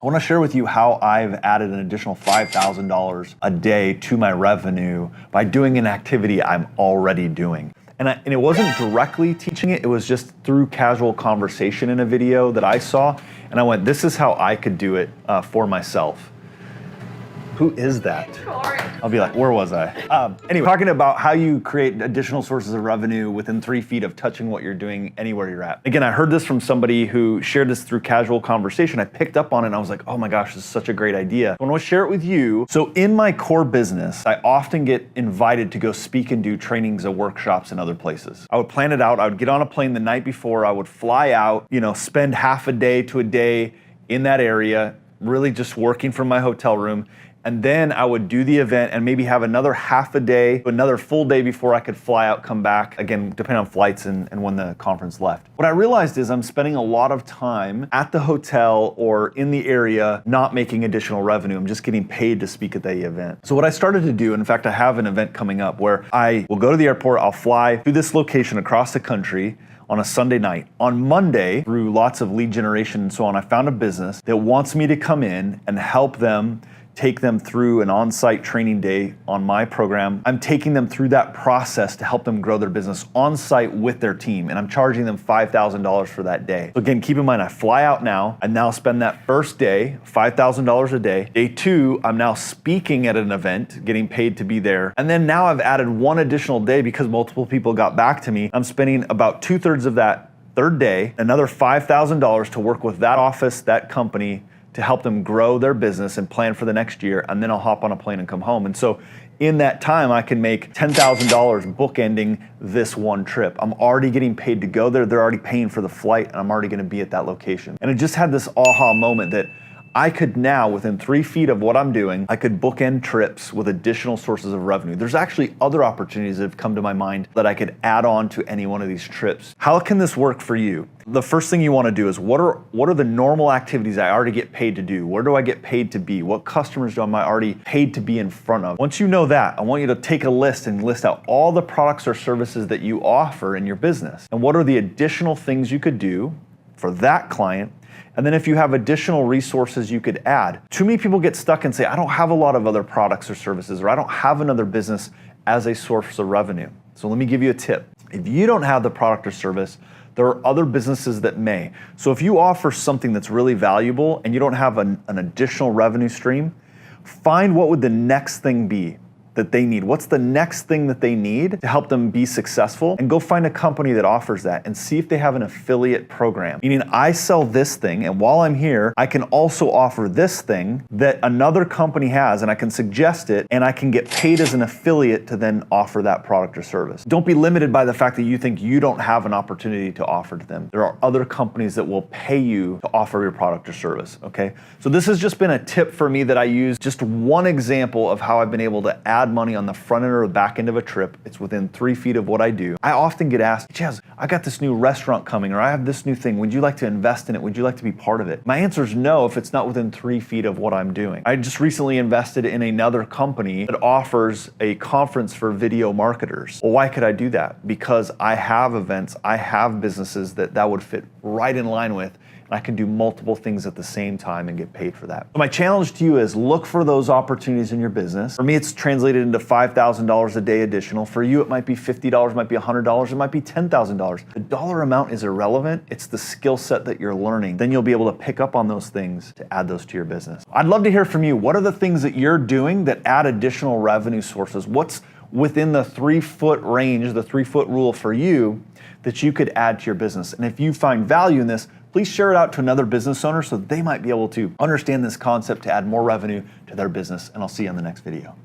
I want to share with you how I've added an additional $5,000 a day to my revenue by doing an activity I'm already doing. And it wasn't directly teaching it, it was just through casual conversation in a video that I saw. And I went, this is how I could do it for myself. Who is that? I'll be like, where was I? Anyway, talking about how you create additional sources of revenue within 3 feet of touching what you're doing anywhere you're at. Again, I heard this from somebody who shared this through casual conversation. I picked up on it and I was like, oh my gosh, this is such a great idea. I want to share it with you. So in my core business, I often get invited to go speak and do trainings and workshops in other places. I would plan it out. I would get on a plane the night before. I would fly out, spend half a day to a day in that area, really just working from my hotel room. And then I would do the event and maybe have another half a day, another full day before I could fly out, come back, again, depending on flights and when the conference left. What I realized is I'm spending a lot of time at the hotel or in the area not making additional revenue. I'm just getting paid to speak at the event. So what I started to do, and in fact, I have an event coming up where I will go to the airport, I'll fly to this location across the country on a Sunday night. On Monday, through lots of lead generation and so on, I found a business that wants me to come in and help them take them through an on-site training day on my program. I'm taking them through that process to help them grow their business on-site with their team, and I'm charging them $5,000 for that day. So again, keep in mind, I fly out now, I now spend that first day, $5,000 a day. Day 2, I'm now speaking at an event, getting paid to be there. And then now I've added one additional day because multiple people got back to me. I'm spending about 2/3 of that third day, another $5,000 to work with that office, that company, to help them grow their business and plan for the next year, and then I'll hop on a plane and come home. And so in that time, I can make $10,000 bookending this one trip. I'm already getting paid to go there, they're already paying for the flight, and I'm already gonna be at that location. And it just had this aha moment that I could now, within 3 feet of what I'm doing, I could bookend trips with additional sources of revenue. There's actually other opportunities that have come to my mind that I could add on to any one of these trips. How can this work for you? The first thing you want to do is what are the normal activities I already get paid to do? Where do I get paid to be? What customers am I already paid to be in front of? Once you know that, I want you to take a list and list out all the products or services that you offer in your business. And what are the additional things you could do for that client? And then if you have additional resources you could add. Too many people get stuck and say, I don't have a lot of other products or services, or I don't have another business as a source of revenue. So let me give you a tip. If you don't have the product or service, there are other businesses that may. So if you offer something that's really valuable and you don't have an additional revenue stream, find what would the next thing be that they need. What's the next thing that they need to help them be successful? And go find a company that offers that and see if they have an affiliate program. Meaning I sell this thing, and while I'm here, I can also offer this thing that another company has, and I can suggest it, and I can get paid as an affiliate to then offer that product or service. Don't be limited by the fact that you think you don't have an opportunity to offer to them. There are other companies that will pay you to offer your product or service, okay? So this has just been a tip for me that I use, just one example of how I've been able to add money on the front end or the back end of a trip. It's within 3 feet of what I do. I often get asked, Chaz, I got this new restaurant coming, or I have this new thing. Would you like to invest in it? Would you like to be part of it? My answer is no if it's not within 3 feet of what I'm doing. I just recently invested in another company that offers a conference for video marketers. Well, why could I do that? Because I have events, I have businesses that would fit right in line with, and I can do multiple things at the same time and get paid for that. So my challenge to you is look for those opportunities in your business. For me, it's translated into $5,000 a day additional. For you, it might be $50, it might be $100, it might be $10,000. The dollar amount is irrelevant. It's the skill set that you're learning. Then you'll be able to pick up on those things to add those to your business. I'd love to hear from you. What are the things that you're doing that add additional revenue sources? What's within the 3-foot range, the 3-foot rule for you that you could add to your business? And if you find value in this, please share it out to another business owner so they might be able to understand this concept to add more revenue to their business. And I'll see you on the next video.